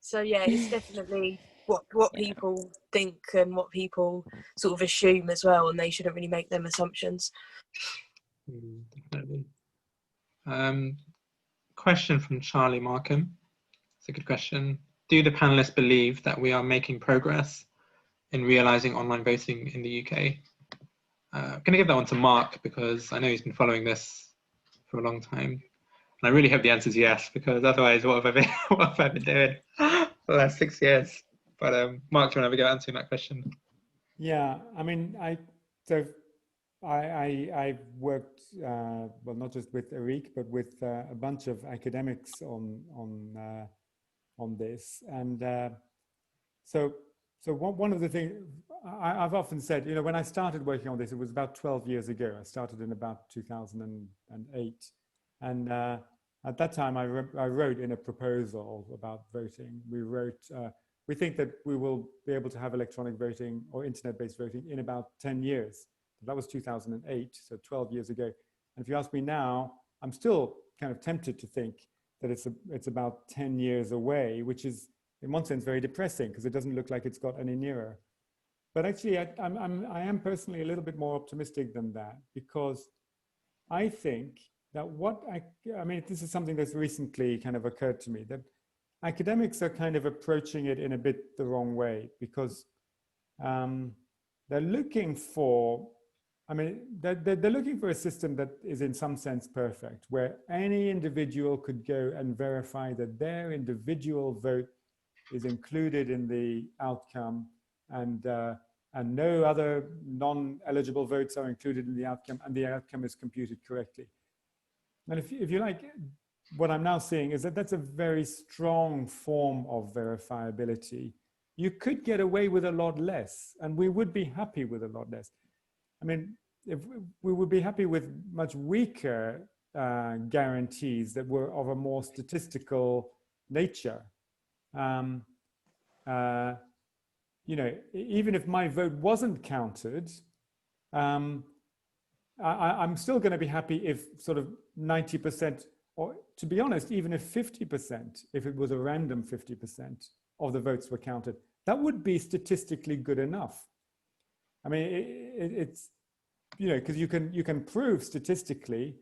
So yeah, it's definitely what people think and what people sort of assume as well, and they shouldn't really make them assumptions. Definitely. Question from Charlie Markham. It's a good question. Do the panelists believe that we are making progress in realising online voting in the UK? I'm going to give that one to Mark, because I know he's been following this for a long time. And I really hope the answer is yes, because otherwise what have I been doing for the last 6 years? But Mark, do you want to have a go answering that question? Yeah, I mean, I've worked, well, not just with Areeq, but with a bunch of academics on this. And so one of the things I've often said, you know, when I started working on this, it was about 12 years ago. I started in about 2008. And at that time, I wrote in a proposal about voting. We wrote, we think that we will be able to have electronic voting or internet-based voting in about 10 years. That was 2008, so 12 years ago. And if you ask me now, I'm still kind of tempted to think that it's about 10 years away, which is in one sense very depressing, because it doesn't look like it's got any nearer. But actually, I am personally a little bit more optimistic than that, because I think that I mean, this is something that's recently kind of occurred to me, that academics are kind of approaching it in a bit the wrong way, because they're looking for, I mean, they're looking for a system that is in some sense perfect, where any individual could go and verify that their individual vote is included in the outcome, and no other non-eligible votes are included in the outcome, and the outcome is computed correctly. And if you like, what I'm now seeing is that that's a very strong form of verifiability. You could get away with a lot less, and we would be happy with a lot less. I mean, if we would be happy with much weaker guarantees that were of a more statistical nature. You know, even if my vote wasn't counted, I'm still going to be happy if sort of 90%, or to be honest, even if 50%, if it was a random 50% of the votes were counted, that would be statistically good enough. I mean, it's, you know, because you can prove statistically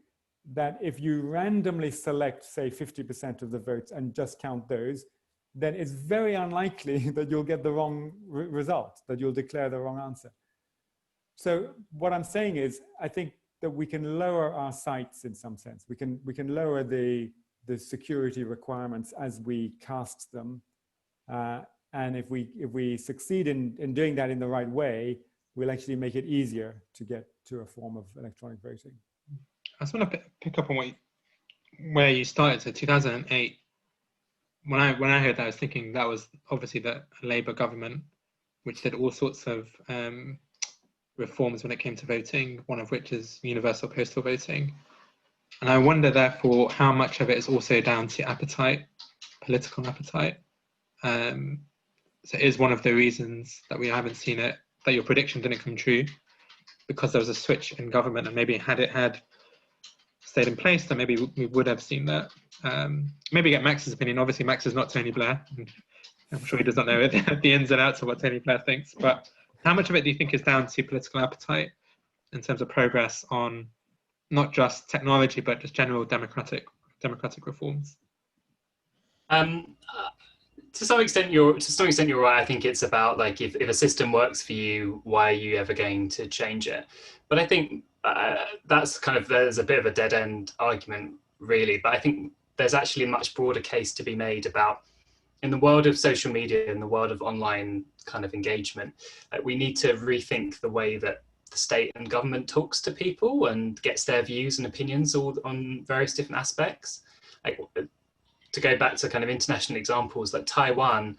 that if you randomly select, say, 50% of the votes and just count those, then it's very unlikely that you'll get the wrong result, that you'll declare the wrong answer. So what I'm saying is, I think that we can lower our sights in some sense. We can lower the security requirements as we cast them. And if we succeed in doing that in the right way, we'll actually make it easier to get to a form of electronic voting. I just want to pick up on where you started. So 2008, when I heard that, I was thinking that was obviously the Labour government, which did all sorts of reforms when it came to voting, one of which is universal postal voting. And I wonder, therefore, how much of it is also down to appetite, political appetite. So it is one of the reasons that we haven't seen it, that your prediction didn't come true, because there was a switch in government, and maybe had it stayed in place, then maybe we would have seen that. Maybe get Max's opinion. Obviously, Max is not Tony Blair. I'm sure he does not know the ins and outs of what Tony Blair thinks, but how much of it do you think is down to political appetite in terms of progress on not just technology, but just general democratic reforms? To some extent, you're right. I think it's about, like, if a system works for you, why are you ever going to change it? But I think that's kind of, there's a bit of a dead end argument, really. But I think there's actually a much broader case to be made about, in the world of social media, in the world of online kind of engagement, we need to rethink the way that the state and government talks to people and gets their views and opinions all on various different aspects. Like, to go back to kind of international examples, like Taiwan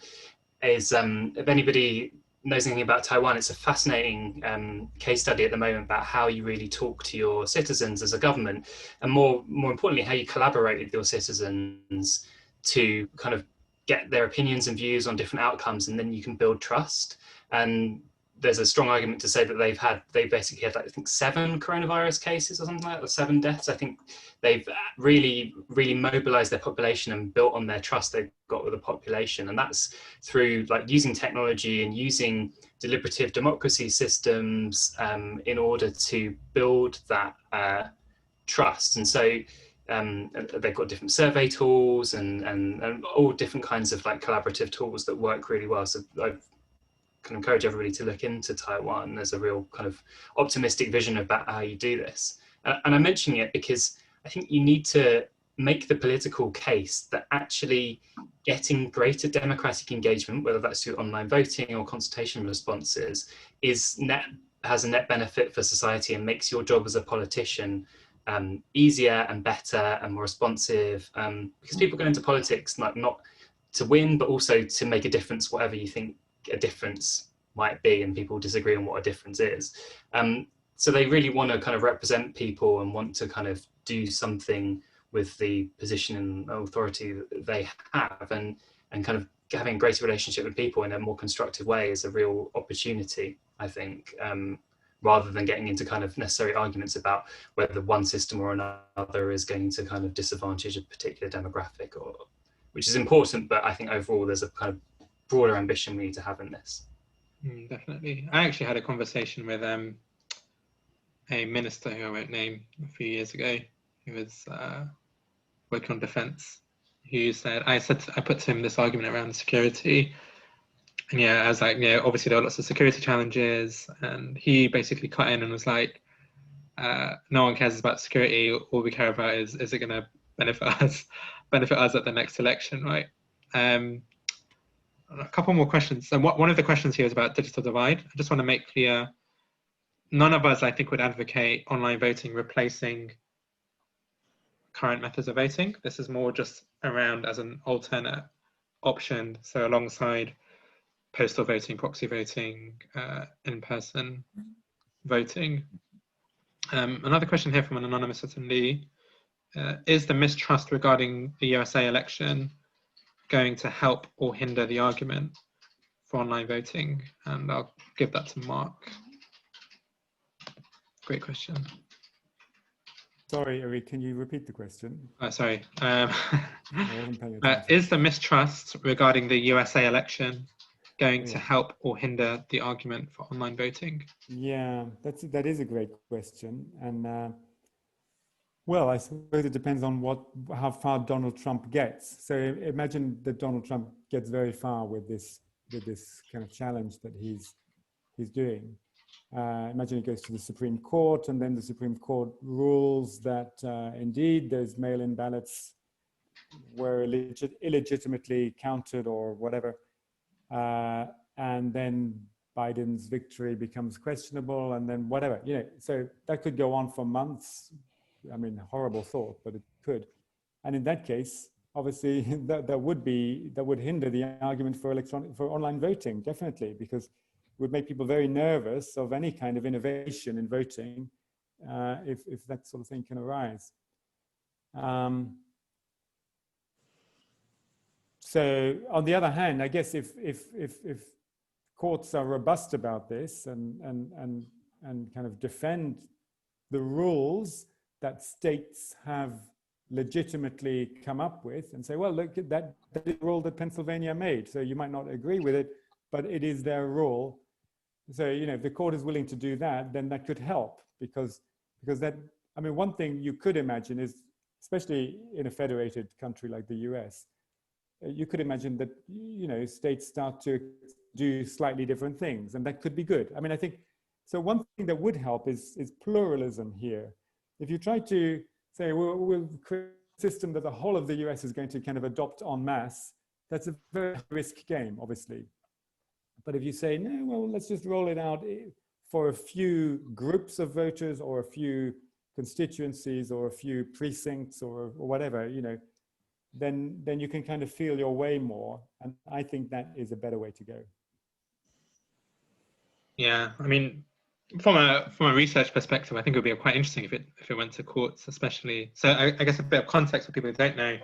is, if anybody knows anything about Taiwan, it's a fascinating case study at the moment about how you really talk to your citizens as a government, and more importantly, how you collaborate with your citizens to kind of get their opinions and views on different outcomes, and then you can build trust. And there's a strong argument to say that they basically had, like, I think 7 coronavirus cases or something like that, or 7 deaths. I think they've really mobilized their population and built on their trust they've got with the population. And that's through, like, using technology and using deliberative democracy systems in order to build that trust. And so they've got different survey tools and all different kinds of, like, collaborative tools that work really well. So I've can encourage everybody to look into Taiwan. There's a real kind of optimistic vision about how you do this. And I'm mentioning it because I think you need to make the political case that actually getting greater democratic engagement, whether that's through online voting or consultation responses, has a net benefit for society and makes your job as a politician easier and better and more responsive, because people go into politics not to win, but also to make a difference, whatever you think a difference might be, and people disagree on what a difference is. So they really want to kind of represent people and want to kind of do something with the position and authority that they have, and kind of having a greater relationship with people in a more constructive way is a real opportunity, I think, rather than getting into kind of necessary arguments about whether one system or another is going to kind of disadvantage a particular demographic, or which is important, but I think overall there's a kind of broader ambition we need to have in this. Definitely. I actually had a conversation with a minister who I won't name a few years ago, who was working on defence, who said, I put to him this argument around security, and yeah, I was like, yeah, obviously there are lots of security challenges, and he basically cut in and was like, no one cares about security, all we care about is it going to benefit us at the next election, right? A couple more questions. So one of the questions here is about digital divide. I just want to make clear, none of us, I think, would advocate online voting replacing current methods of voting. This is more just around as an alternate option, so alongside postal voting, proxy voting, in-person voting. Another question here from an anonymous attendee. Is the mistrust regarding the USA election going to help or hinder the argument for online voting? And I'll give that to Mark. Great question. Sorry, Areeq, can you repeat the question? Sorry. Is the mistrust regarding the USA election going to help or hinder the argument for online voting? Yeah, that is a great question. And well, I suppose it depends on how far Donald Trump gets. So imagine that Donald Trump gets very far with this kind of challenge that he's doing. Imagine he goes to the Supreme Court, and then the Supreme Court rules that indeed those mail-in ballots were illegitimately counted or whatever, and then Biden's victory becomes questionable, and then whatever, so that could go on for months. I mean, horrible thought, but it could. And in that case, obviously, that would hinder the argument for online voting, definitely, because it would make people very nervous of any kind of innovation in voting if that sort of thing can arise. So on the other hand, I guess if courts are robust about this and kind of defend the rules that states have legitimately come up with and say, well, look, that is the rule that Pennsylvania made. So you might not agree with it, but it is their rule. So, if the court is willing to do that, then that could help because that, I mean, one thing you could imagine is, especially in a federated country like the US, you could imagine that, states start to do slightly different things, and that could be good. I mean, I think, so one thing that would help is pluralism here. If you try to say, we'll create a system that the whole of the US is going to kind of adopt en masse, that's a very risk game, obviously. But if you say, no, well, let's just roll it out for a few groups of voters or a few constituencies or a few precincts or whatever, then you can kind of feel your way more. And I think that is a better way to go. Yeah, I mean, from a research perspective, I think it would be quite interesting if it went to courts, especially. So I guess a bit of context for people who don't know.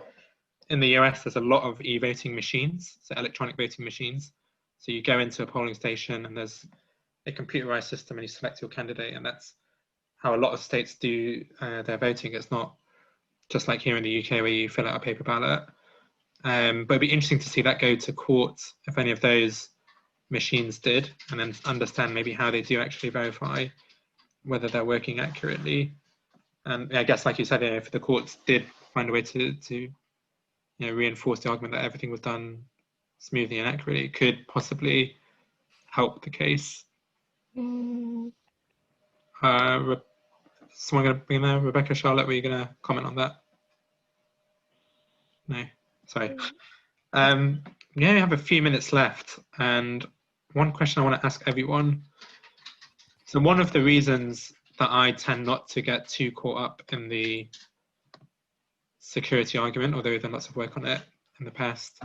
In the US, there's a lot of e-voting machines, so electronic voting machines. So you go into a polling station and there's a computerized system and you select your candidate, and that's how a lot of states do their voting. It's not just like here in the UK where you fill out a paper ballot. But it'd be interesting to see that go to court if any of those machines did, and then understand maybe how they do actually verify whether they're working accurately. And I guess, like you said, if the courts did find a way to reinforce the argument that everything was done smoothly and accurately, it could possibly help the case. Someone going to bring there? Rebecca, Charlotte, were you going to comment on that? No, sorry. Yeah, we have a few minutes left, and one question I want to ask everyone. So one of the reasons that I tend not to get too caught up in the security argument, although we've done lots of work on it in the past,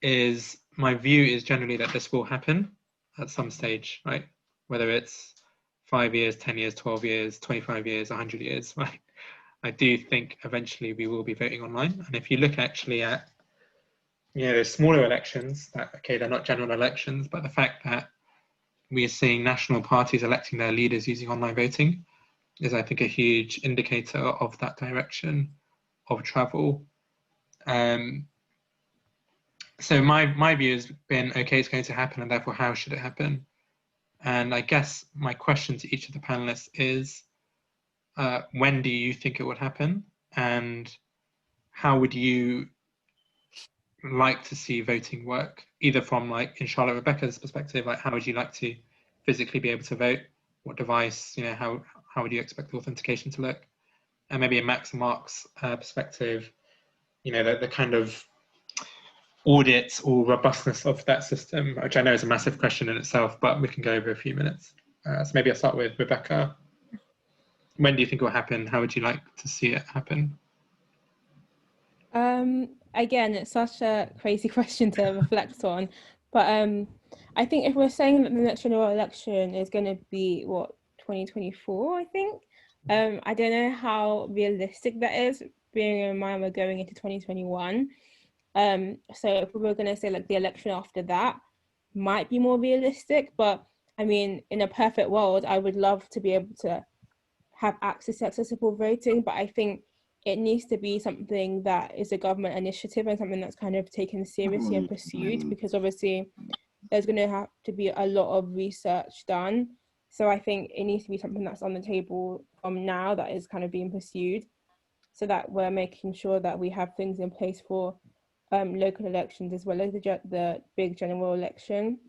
is my view is generally that this will happen at some stage, right? Whether it's 5 years, 10 years, 12 years, 25 years, 100 years, right? I do think eventually we will be voting online. And if you look actually at, smaller elections, they're not general elections, but the fact that we are seeing national parties electing their leaders using online voting is, I think, a huge indicator of that direction of travel. So my view has been, okay, it's going to happen, and therefore how should it happen? And I guess my question to each of the panelists is, when do you think it would happen? And how would you like to see voting work? Either from, like, in Charlotte Rebecca's perspective, like, how would you like to physically be able to vote? What device, how would you expect the authentication to look? And maybe in Max and Mark's perspective, the kind of audit or robustness of that system, which I know is a massive question in itself, but we can go over a few minutes. So maybe I'll start with Rebecca. When do you think it will happen? How would you like to see it happen? Again, it's such a crazy question to reflect on, but I think if we're saying that the next general election is going to be 2024, I think, I don't know how realistic that is, bearing in mind we're going into 2021. So if we were going to say like the election after that might be more realistic, but I mean, in a perfect world, I would love to be able to have access to accessible voting, but I think it needs to be something that is a government initiative and something that's kind of taken seriously and pursued, because obviously there's going to have to be a lot of research done. So I think it needs to be something that's on the table from now that is kind of being pursued, so that we're making sure that we have things in place for local elections as well as the big general election.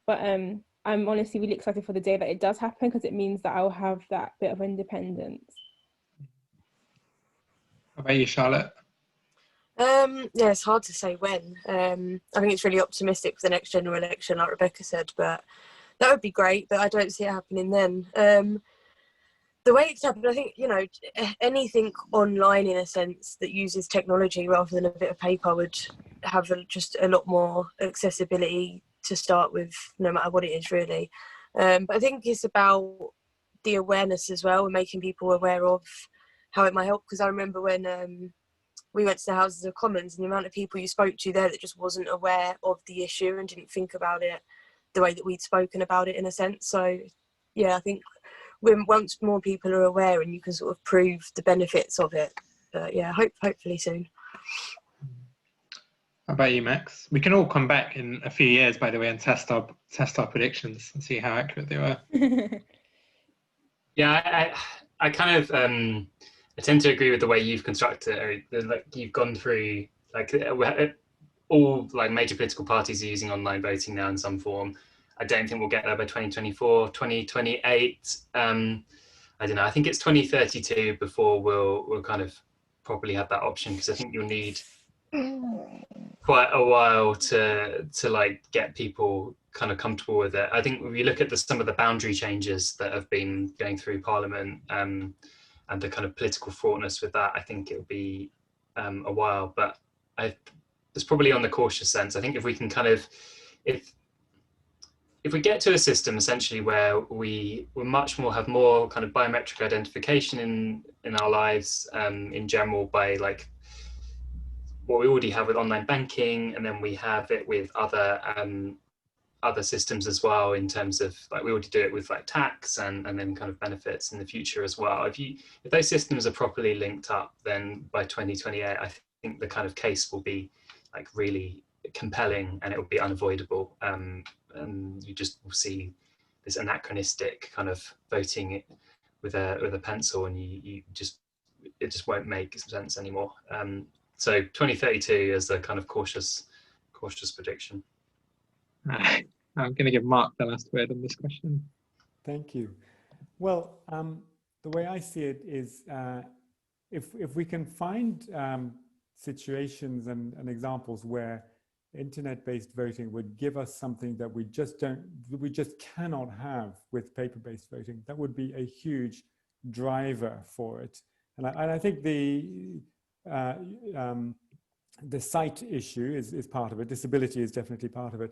But I'm honestly really excited for the day that it does happen, because it means that I'll have that bit of independence. How about you, Charlotte? Yeah, it's hard to say when. I think it's really optimistic for the next general election, like Rebecca said, but that would be great, but I don't see it happening then. The way it's happened, I think, anything online in a sense that uses technology rather than a bit of paper would have just a lot more accessibility to start with, no matter what it is, really. But I think it's about the awareness as well, and making people aware of how it might help. Because I remember when we went to the Houses of Commons, and the amount of people you spoke to there that just wasn't aware of the issue and didn't think about it the way that we'd spoken about it, in a sense. So, yeah, I think once more people are aware and you can sort of prove the benefits of it, yeah, hopefully soon. How about you, Max? We can all come back in a few years, by the way, and test our predictions and see how accurate they were. Yeah, I kind of I tend to agree with the way you've constructed it. Like, you've gone through, like, all like major political parties are using online voting now in some form. I don't think we'll get there by 2024, 2028. I don't know. I think it's 2032 before we'll kind of properly have that option, because I think you'll need quite a while to like get people kind of comfortable with it. I think if you look at some of the boundary changes that have been going through Parliament, and the kind of political fraughtness with that, I think it'll be a while, but it's probably on the cautious sense. I think if we can kind of, if we get to a system essentially where we have more kind of biometric identification in our lives in general, by like what we already have with online banking, and then we have it with other systems as well, in terms of like we already do it with like tax and then kind of benefits in the future as well. If those systems are properly linked up, then by 2028 I think the kind of case will be like really compelling, and it will be unavoidable, and you just will see this anachronistic kind of voting with a pencil, and it just won't make sense anymore. So 2032 is the kind of cautious prediction. I'm going to give Mark the last word on this question. Thank you. Well, the way I see it is, if we can find situations and examples where internet-based voting would give us something that we just cannot have with paper-based voting, that would be a huge driver for it. And I think the sight issue is part of it. Disability is definitely part of it.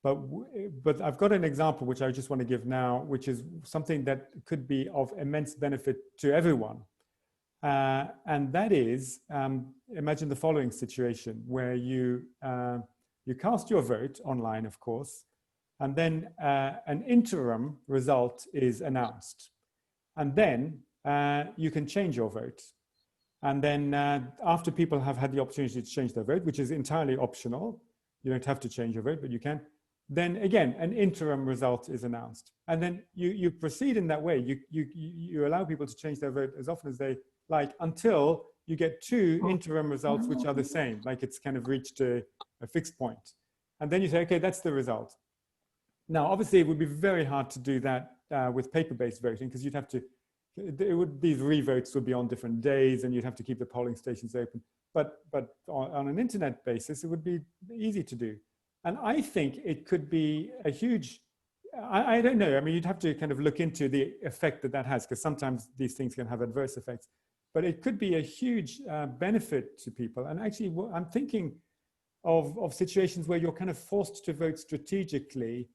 But I've got an example which I just want to give now, which is something that could be of immense benefit to everyone. And that is, imagine the following situation where you cast your vote online, of course, and then an interim result is announced. And then you can change your vote. And then after people have had the opportunity to change their vote, which is entirely optional, you don't have to change your vote, but you can. Then again, an interim result is announced. And then you proceed in that way. You allow people to change their vote as often as they like, until you get two interim results which are the same, like it's kind of reached a fixed point. And then you say, okay, that's the result. Now, obviously, it would be very hard to do that with paper-based voting, because you'd have to, these revotes would be on different days, and you'd have to keep the polling stations open. But on an internet basis, it would be easy to do. And I think it could be a huge, I don't know, I mean, you'd have to kind of look into the effect that has, because sometimes these things can have adverse effects. But it could be a huge benefit to people. And actually, I'm thinking of situations where you're kind of forced to vote strategically,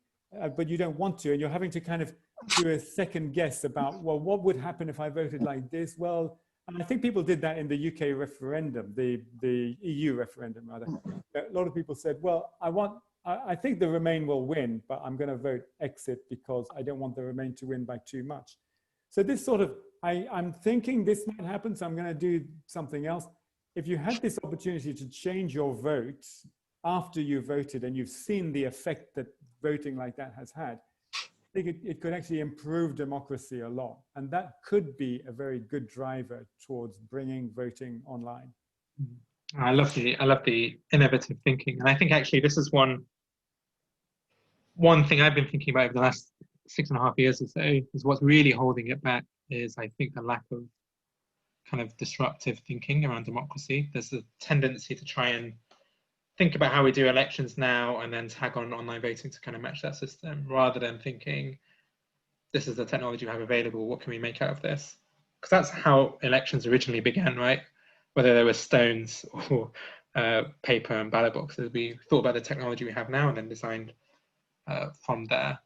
but you don't want to, and you're having to kind of do a second guess about, well, what would happen if I voted like this? Well, and I think people did that in the UK referendum, the EU referendum rather. A lot of people said, well, I think the Remain will win, but I'm going to vote exit because I don't want the Remain to win by too much. So this sort of, I'm thinking this might happen, so I'm going to do something else. If you had this opportunity to change your vote after you voted and you've seen the effect that voting like that has had, I think it could actually improve democracy a lot. And that could be a very good driver towards bringing voting online. I love the innovative thinking. And I think actually this is one thing I've been thinking about over the last 6.5 years or so, is what's really holding it back is, I think, the lack of kind of disruptive thinking around democracy. There's a tendency to try and think about how we do elections now and then tag on online voting to kind of match that system, rather than thinking, this is the technology we have available, what can we make out of this? Because that's how elections originally began, right? Whether there were stones or paper and ballot boxes, we thought about the technology we have now and then designed from there.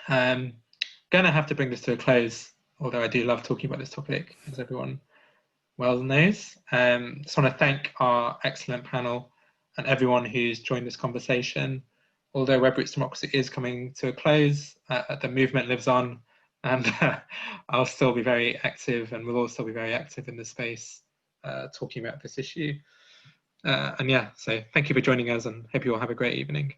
Gonna have to bring this to a close, although I do love talking about this topic, as everyone well knows. Just want to thank our excellent panel and everyone who's joined this conversation. Although WebRoots Democracy is coming to a close, the movement lives on, and I'll still be very active, and we'll all still be very active in this space, talking about this issue. And yeah, so thank you for joining us, and hope you all have a great evening.